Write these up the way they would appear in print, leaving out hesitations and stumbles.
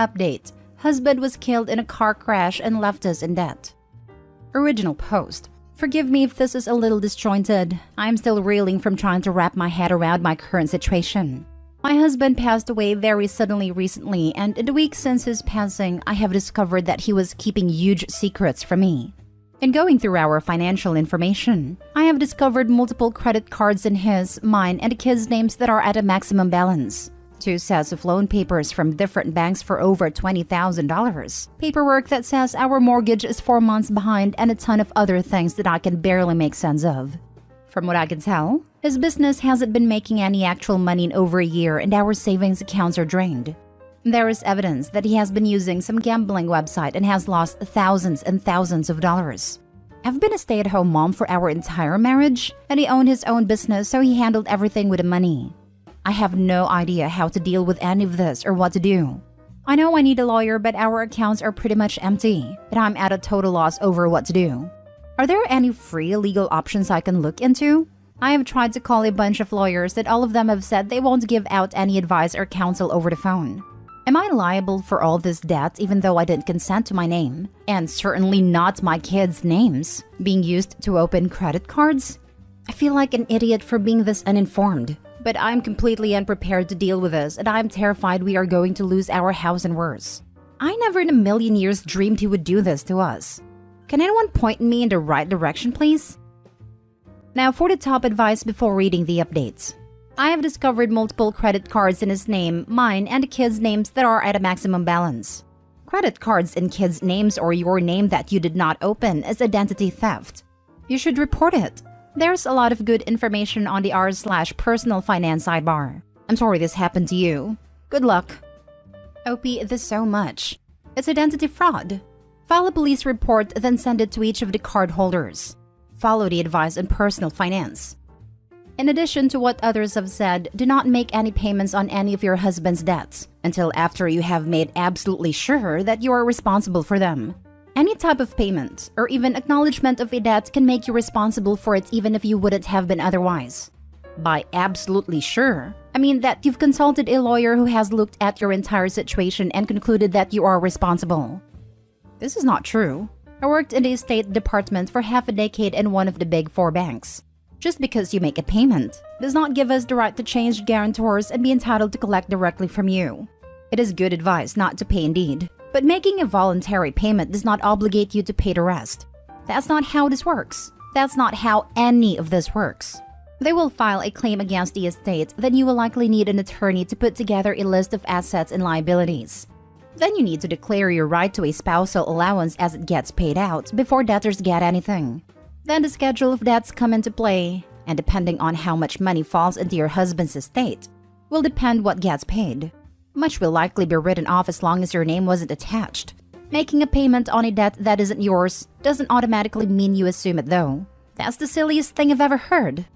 Update: husband was killed in a car crash and left us in debt. Original post: forgive me if this is a little disjointed. I'm still reeling from trying to wrap my head around my current situation. My husband passed away very suddenly recently, and in the week since his passing, I have discovered that he was keeping huge secrets from me. In going through our financial information, I have discovered multiple credit cards in his, mine, and the kids' names that are at a maximum balance. 2 sets of loan papers from different banks for over $20,000. Paperwork that says our mortgage is 4 months behind, and a ton of other things that I can barely make sense of. From what I can tell, his business hasn't been making any actual money in over a year, and our savings accounts are drained. There is evidence that he has been using some gambling website and has lost thousands and thousands of dollars. I've been a stay-at-home mom for our entire marriage, and he owned his own business, so he handled everything with the money. I have no idea how to deal with any of this or what to do. I know I need a lawyer, but our accounts are pretty much empty, and I'm at a total loss over what to do. Are there any free legal options I can look into? I have tried to call a bunch of lawyers that all of them have said they won't give out any advice or counsel over the phone. Am I liable for all this debt even though I didn't consent to my name, and certainly not my kids' names, being used to open credit cards? I feel like an idiot for being this uninformed, but I'm completely unprepared to deal with this, and I'm terrified we are going to lose our house and worse. I never in a million years dreamed he would do this to us. Can anyone point me in the right direction, please? Now for the top advice before reading the updates. I have discovered multiple credit cards in his name, mine, and the kids' names that are at a maximum balance. Credit cards in kids' names or your name that you did not open is identity theft. You should report it. There's a lot of good information on the r/personal finance sidebar. I'm sorry this happened to you. Good luck. OP this so much. It's identity fraud. File a police report, then send it to each of the card holders. Follow the advice on personal finance. In addition to what others have said, do not make any payments on any of your husband's debts until after you have made absolutely sure that you are responsible for them. Any type of payment or even acknowledgement of a debt can make you responsible for it even if you wouldn't have been otherwise. By absolutely sure, I mean that you've consulted a lawyer who has looked at your entire situation and concluded that you are responsible. This is not true. I worked in the estate department for half a decade in one of the big 4 banks. Just because you make a payment does not give us the right to change guarantors and be entitled to collect directly from you. It is good advice not to pay indeed, but making a voluntary payment does not obligate you to pay the rest. That's not how this works. That's not how any of this works. They will file a claim against the estate, then you will likely need an attorney to put together a list of assets and liabilities. Then you need to declare your right to a spousal allowance as it gets paid out before debtors get anything. Then the schedule of debts come into play, and depending on how much money falls into your husband's estate, will depend what gets paid. Much will likely be written off as long as your name wasn't attached. Making a payment on a debt that isn't yours doesn't automatically mean you assume it though. That's the silliest thing I've ever heard.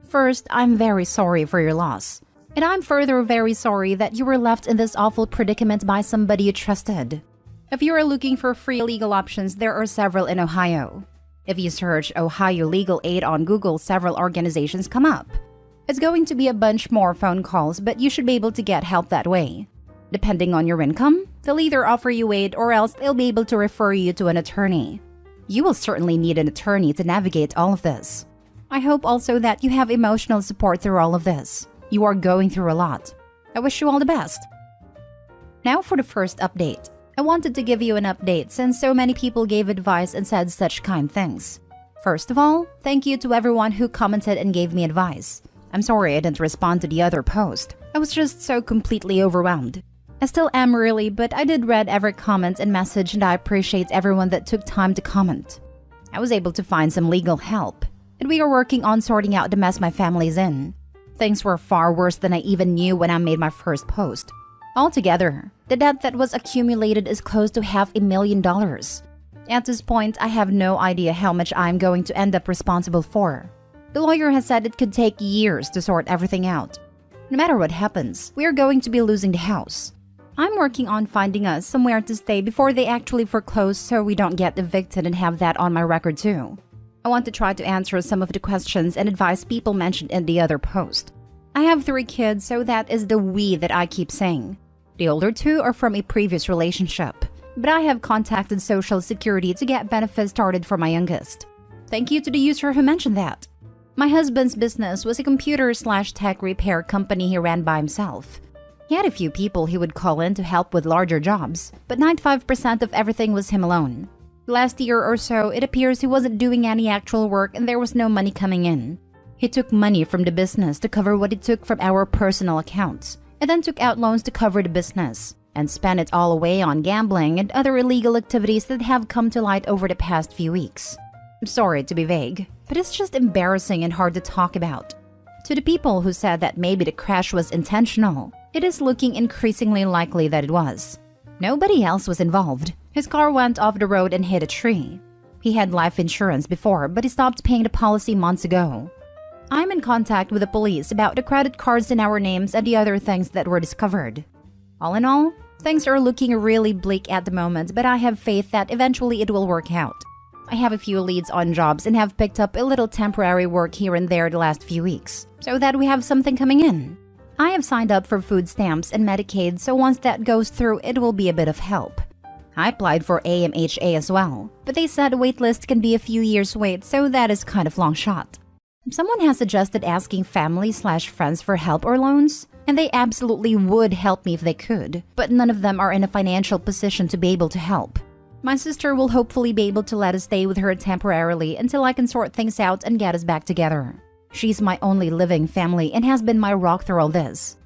First, I'm very sorry for your loss. And I'm further very sorry that you were left in this awful predicament by somebody you trusted. If you are looking for free legal options, there are several in Ohio. If you search Ohio Legal Aid on Google, several organizations come up. It's going to be a bunch more phone calls, but you should be able to get help that way. Depending on your income, they'll either offer you aid or else they'll be able to refer you to an attorney. You will certainly need an attorney to navigate all of this. I hope also that you have emotional support through all of this. You are going through a lot. I wish you all the best. Now for the first update. I wanted to give you an update since so many people gave advice and said such kind things. First of all, thank you to everyone who commented and gave me advice. I'm sorry I didn't respond to the other post. I was just so completely overwhelmed. I still am really, but I did read every comment and message and I appreciate everyone that took time to comment. I was able to find some legal help, and we are working on sorting out the mess my family's in. Things were far worse than I even knew when I made my first post. Altogether, the debt that was accumulated is close to $500,000. At this point, I have no idea how much I'm going to end up responsible for. The lawyer has said it could take years to sort everything out. No matter what happens, we are going to be losing the house. I'm working on finding us somewhere to stay before they actually foreclose so we don't get evicted and have that on my record too. I want to try to answer some of the questions and advice people mentioned in the other post. I have 3 kids, so that is the we that I keep saying. The older two are from a previous relationship, but I have contacted Social Security to get benefits started for my youngest. Thank you to the user who mentioned that. My husband's business was a computer/tech repair company he ran by himself. He had a few people he would call in to help with larger jobs, but 95% of everything was him alone. Last year or so, it appears he wasn't doing any actual work and there was no money coming in. He took money from the business to cover what he took from our personal accounts, and then took out loans to cover the business, and spent it all away on gambling and other illegal activities that have come to light over the past few weeks. I'm sorry to be vague, but it's just embarrassing and hard to talk about. To the people who said that maybe the crash was intentional, it is looking increasingly likely that it was. Nobody else was involved. His car went off the road and hit a tree. He had life insurance before, but he stopped paying the policy months ago. I'm in contact with the police about the credit cards in our names and the other things that were discovered. All in all, things are looking really bleak at the moment, but I have faith that eventually it will work out. I have a few leads on jobs and have picked up a little temporary work here and there the last few weeks, so that we have something coming in. I have signed up for food stamps and Medicaid, so once that goes through, it will be a bit of help. I applied for AMHA as well, but they said waitlist can be a few years wait, so that is kind of long shot. Someone has suggested asking family/friends for help or loans, and they absolutely would help me if they could, but none of them are in a financial position to be able to help. My sister will hopefully be able to let us stay with her temporarily until I can sort things out and get us back together. She's my only living family and has been my rock through all this.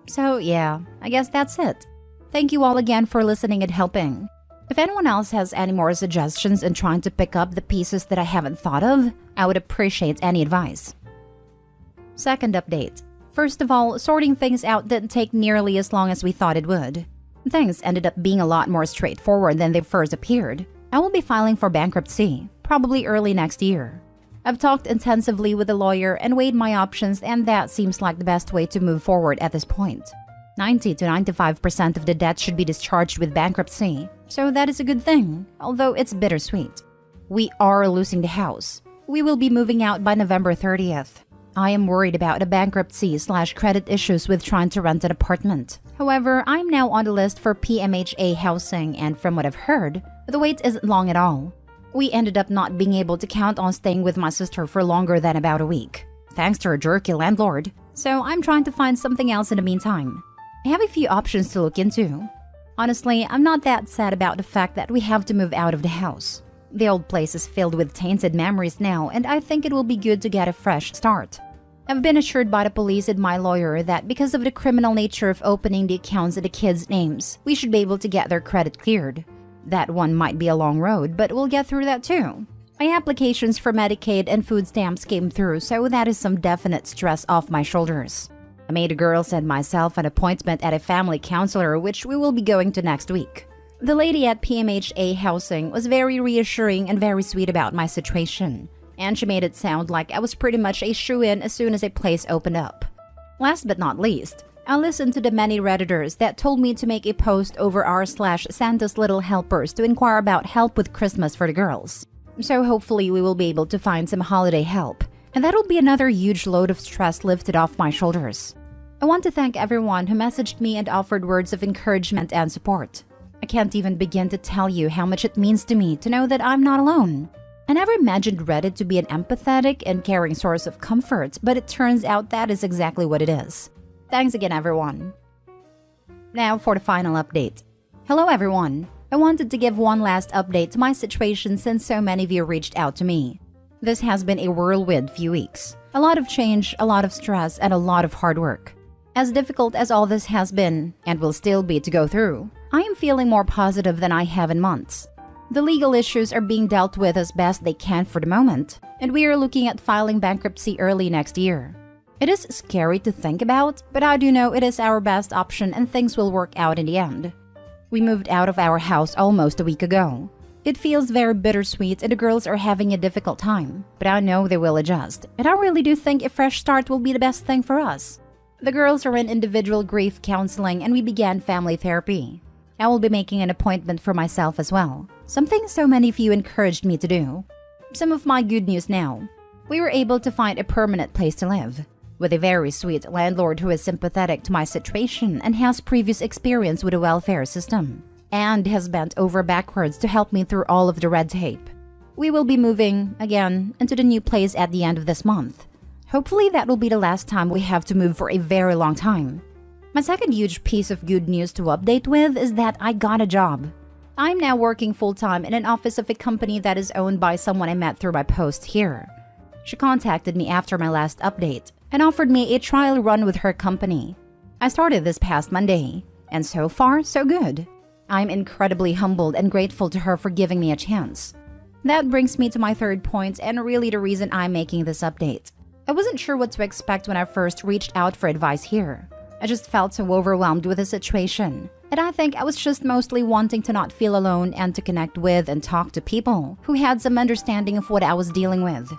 So yeah, I guess that's it. Thank you all again for listening and helping. If anyone else has any more suggestions in trying to pick up the pieces that I haven't thought of, I would appreciate any advice. Second update. First of all, sorting things out didn't take nearly as long as we thought it would. Things ended up being a lot more straightforward than they first appeared. I will be filing for bankruptcy, probably early next year. I've talked intensively with a lawyer and weighed my options, and that seems like the best way to move forward at this point. 90 to 95% of the debt should be discharged with bankruptcy, so that is a good thing, although it's bittersweet. We are losing the house. We will be moving out by November 30th. I am worried about the bankruptcy/credit issues with trying to rent an apartment. However, I'm now on the list for PMHA housing, and from what I've heard, the wait isn't long at all. We ended up not being able to count on staying with my sister for longer than about a week, thanks to her jerky landlord, so I'm trying to find something else in the meantime. I have a few options to look into. Honestly, I'm not that sad about the fact that we have to move out of the house. The old place is filled with tainted memories now, and I think it will be good to get a fresh start. I've been assured by the police and my lawyer that because of the criminal nature of opening the accounts in the kids' names, we should be able to get their credit cleared. That one might be a long road, but we'll get through that too. My applications for Medicaid and food stamps came through, so that is some definite stress off my shoulders. I made the girls and myself an appointment at a family counselor, which we will be going to next week. The lady at PMHA Housing was very reassuring and very sweet about my situation, and she made it sound like I was pretty much a shoo-in as soon as a place opened up. Last but not least, I listened to the many Redditors that told me to make a post over r/Santa's Little Helpers to inquire about help with Christmas for the girls. So hopefully we will be able to find some holiday help, and that'll be another huge load of stress lifted off my shoulders. I want to thank everyone who messaged me and offered words of encouragement and support. I can't even begin to tell you how much it means to me to know that I'm not alone. I never imagined Reddit to be an empathetic and caring source of comfort, but it turns out that is exactly what it is. Thanks again, everyone. Now for the final update. Hello, everyone. I wanted to give one last update to my situation since so many of you reached out to me. This has been a whirlwind few weeks. A lot of change, a lot of stress, and a lot of hard work. As difficult as all this has been, and will still be to go through, I am feeling more positive than I have in months. The legal issues are being dealt with as best they can for the moment, and we are looking at filing bankruptcy early next year. It is scary to think about, but I do know it is our best option and things will work out in the end. We moved out of our house almost a week ago. It feels very bittersweet and the girls are having a difficult time, but I know they will adjust, and I really do think a fresh start will be the best thing for us. The girls are in individual grief counseling and we began family therapy. I will be making an appointment for myself as well, something so many of you encouraged me to do. Some of my good news now. We were able to find a permanent place to live. with a very sweet landlord who is sympathetic to my situation and has previous experience with the welfare system, and has bent over backwards to help me through all of the red tape. We will be moving, again, into the new place at the end of this month. Hopefully that will be the last time we have to move for a very long time. My second huge piece of good news to update with is that I got a job. I'm now working full-time in an office of a company that is owned by someone I met through my post here. She contacted me after my last update and offered me a trial run with her company. I started this past Monday, and so far, so good. I'm incredibly humbled and grateful to her for giving me a chance. That brings me to my third point and really the reason I'm making this update. I wasn't sure what to expect when I first reached out for advice here. I just felt so overwhelmed with the situation, and I think I was just mostly wanting to not feel alone and to connect with and talk to people who had some understanding of what I was dealing with.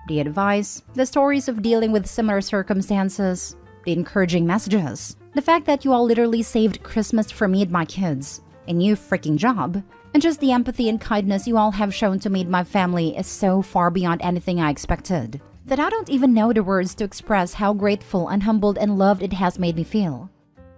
The advice, the stories of dealing with similar circumstances, the encouraging messages, the fact that you all literally saved Christmas for me and my kids, a new freaking job, and just the empathy and kindness you all have shown to me and my family is so far beyond anything I expected that I don't even know the words to express how grateful and humbled and loved it has made me feel.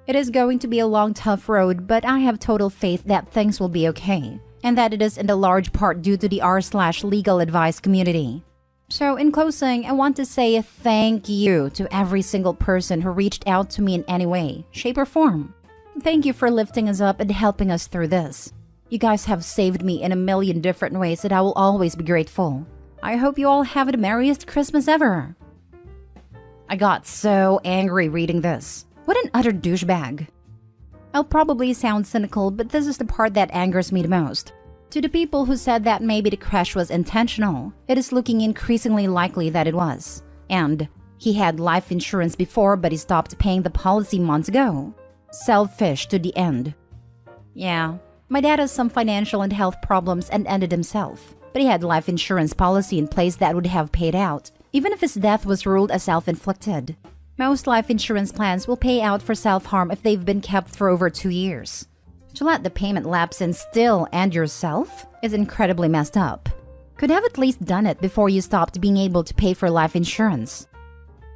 It is going to be a long, tough road, but I have total faith that things will be okay, and that it is in a large part due to the r/legal advice community. So in closing, I want to say thank you to every single person who reached out to me in any way, shape or form. Thank you for lifting us up and helping us through this. You guys have saved me in a million different ways that I will always be grateful. I hope you all have the merriest Christmas ever. I got so angry reading this. What an utter douchebag. I'll probably sound cynical, but this is the part that angers me the most. To the people who said that maybe the crash was intentional, it is looking increasingly likely that it was. And he had life insurance before, but he stopped paying the policy months ago. Selfish to the end. Yeah, my dad has some financial and health problems and ended himself. But he had life insurance policy in place that would have paid out, even if his death was ruled as self-inflicted. Most life insurance plans will pay out for self-harm if they've been kept for over 2 years. To let the payment lapse and still end yourself is incredibly messed up. Could have at least done it before you stopped being able to pay for life insurance.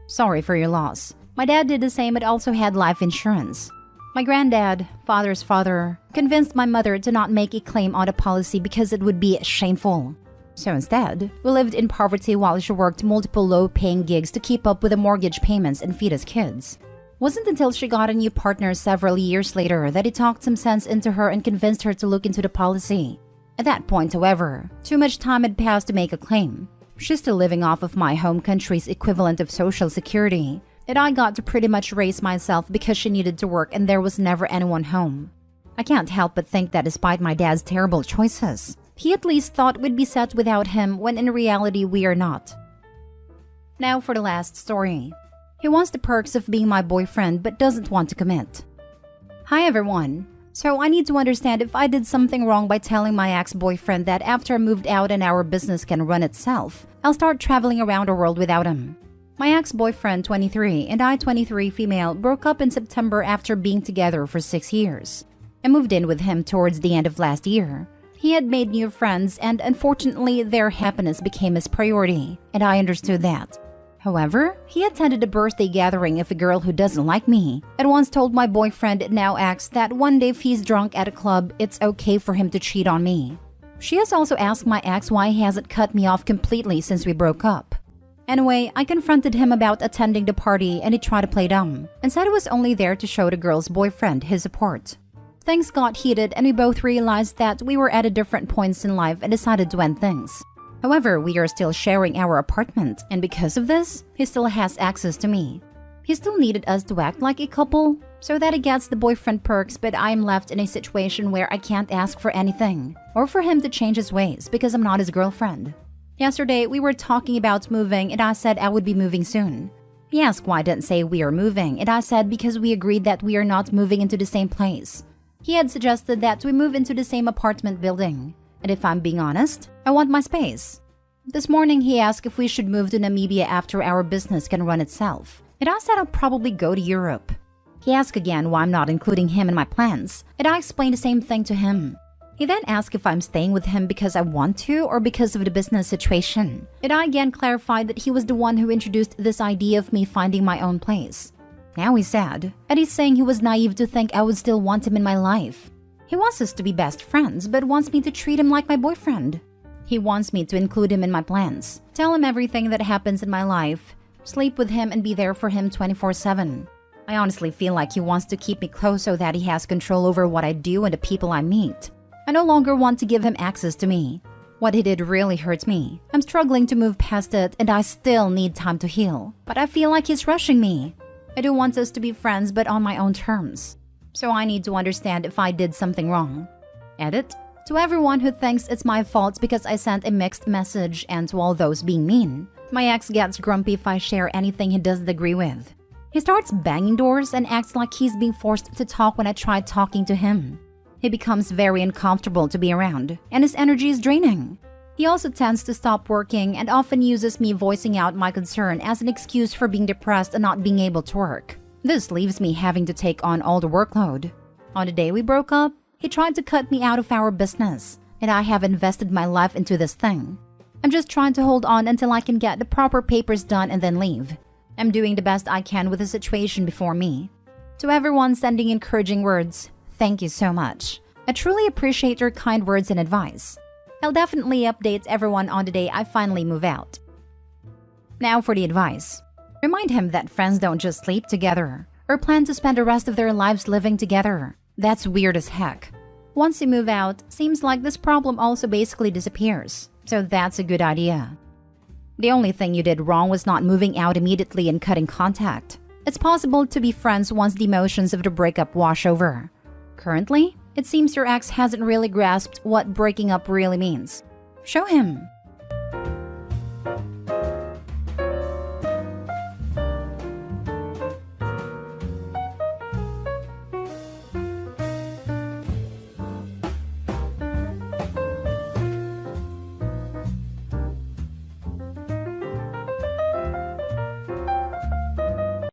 Sorry for your loss. My dad did the same but also had life insurance. My granddad, father's father, convinced my mother to not make a claim on a policy because it would be shameful. So instead, we lived in poverty while she worked multiple low-paying gigs to keep up with the mortgage payments and feed us kids. Wasn't until she got a new partner several years later that he talked some sense into her and convinced her to look into the policy. At that point, however, too much time had passed to make a claim. She's still living off of my home country's equivalent of Social Security, and I got to pretty much raise myself because she needed to work and there was never anyone home. I can't help but think that despite my dad's terrible choices, he at least thought we'd be set without him when in reality we are not. Now for the last story. He wants the perks of being my boyfriend but doesn't want to commit. Hi everyone. So I need to understand if I did something wrong by telling my ex-boyfriend that after I moved out and our business can run itself, I'll start traveling around the world without him. My ex-boyfriend, 23, and I, 23 female, broke up in September after being together for 6 years. I moved in with him towards the end of last year. He had made new friends and unfortunately their happiness became his priority, and I understood that. However, he attended a birthday gathering of a girl who doesn't like me and once told my boyfriend, now ex, that one day if he's drunk at a club, it's okay for him to cheat on me. She has also asked my ex why he hasn't cut me off completely since we broke up. Anyway, I confronted him about attending the party and he tried to play dumb and said he was only there to show the girl's boyfriend his support. Things got heated and we both realized that we were at different points in life and decided to end things. However, we are still sharing our apartment, and because of this, he still has access to me. He still needed us to act like a couple, so that he gets the boyfriend perks, but I'm left in a situation where I can't ask for anything, or for him to change his ways because I'm not his girlfriend. Yesterday, we were talking about moving, and I said I would be moving soon. He asked why I didn't say we are moving, and I said because we agreed that we are not moving into the same place. He had suggested that we move into the same apartment building. And if I'm being honest, I want my space. This morning, he asked if we should move to Namibia after our business can run itself. And I said I'll probably go to Europe. He asked again why I'm not including him in my plans, and I explained the same thing to him. He then asked if I'm staying with him because I want to or because of the business situation. And I again clarified that he was the one who introduced this idea of me finding my own place. Now he's sad, and he's saying he was naive to think I would still want him in my life. He wants us to be best friends, but wants me to treat him like my boyfriend. He wants me to include him in my plans, tell him everything that happens in my life, sleep with him and be there for him 24/7. I honestly feel like he wants to keep me close so that he has control over what I do and the people I meet. I no longer want to give him access to me. What he did really hurts me. I'm struggling to move past it and I still need time to heal. But I feel like he's rushing me. I do want us to be friends but on my own terms. So I need to understand if I did something wrong. Edit. To everyone who thinks it's my fault because I sent a mixed message and to all those being mean. My ex gets grumpy if I share anything he doesn't agree with. He starts banging doors and acts like he's being forced to talk when I try talking to him. He becomes very uncomfortable to be around, and his energy is draining. He also tends to stop working and often uses me voicing out my concern as an excuse for being depressed and not being able to work. This leaves me having to take on all the workload. On the day we broke up, he tried to cut me out of our business, and I have invested my life into this thing. I'm just trying to hold on until I can get the proper papers done and then leave. I'm doing the best I can with the situation before me. To everyone sending encouraging words, thank you so much. I truly appreciate your kind words and advice. I'll definitely update everyone on the day I finally move out. Now for the advice. Remind him that friends don't just sleep together or plan to spend the rest of their lives living together. That's weird as heck. Once you move out, seems like this problem also basically disappears. So that's a good idea. The only thing you did wrong was not moving out immediately and cutting contact. It's possible to be friends once the emotions of the breakup wash over. Currently, it seems your ex hasn't really grasped what breaking up really means. Show him.